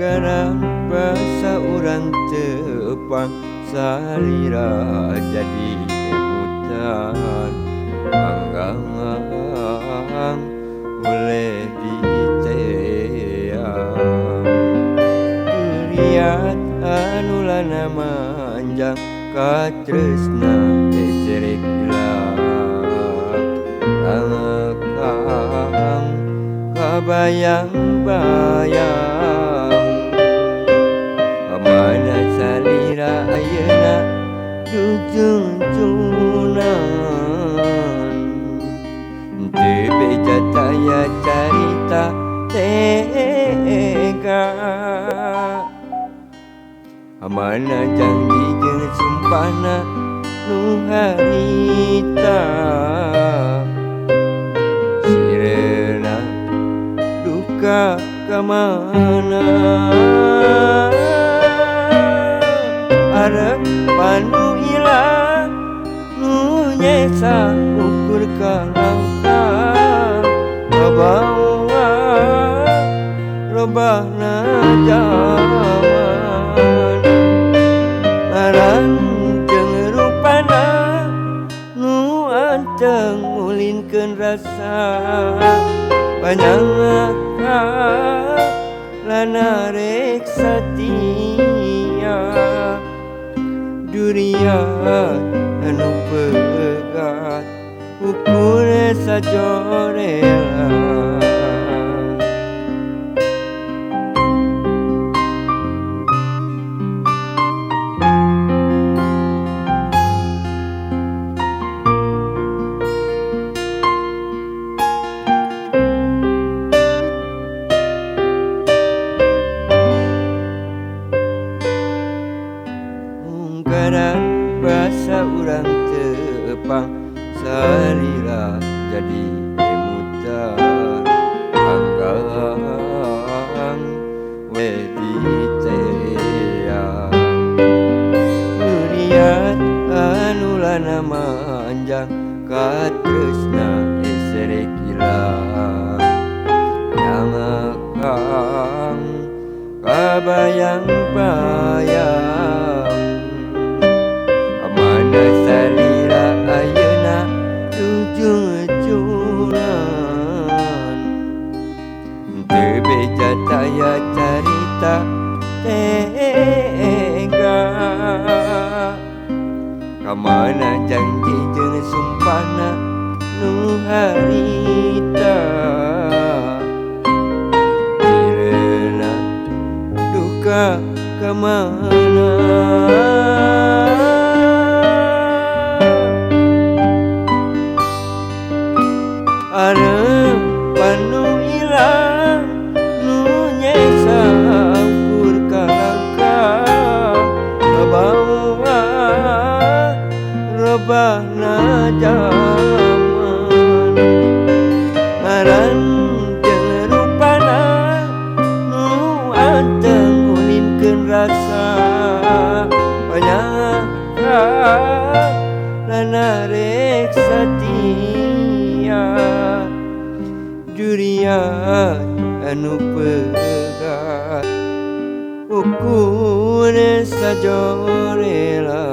Ungkaran bahasa urang tepang salira jadi emutan anggang boleh diteang duriat anulana manjang katresna eserek hilang angkang kabayang-bayang mana salira ayeuna dujunjunan teu beja taya carita tega mana janji jeung sumpahna nu harita sirena duka kamana arep panu ilang nu nyesa ukur kalangkah kabawa robahna jaman aran jeung rupana nu anteng ngulinkeun rasa panyangka lana rek satia duriat anu pegat ukur sajorela bahasa urang tepang salira jadi emutan anggang wedi teang muriat anulana manjang katresna eserek hilang angkang kabayang-bayang mana salira ayeuna dujunjunan teu beja taya carita tega kamana janji jeung sumpahna nu harita sirena duka kamana arep panu ilang nu nyesa ukur kalangkah kabawa robahna jaman aran jeung rupana nu anteng ngulinkeun rasa panyangka lana rek satia duriat anu pegat ukur sajorela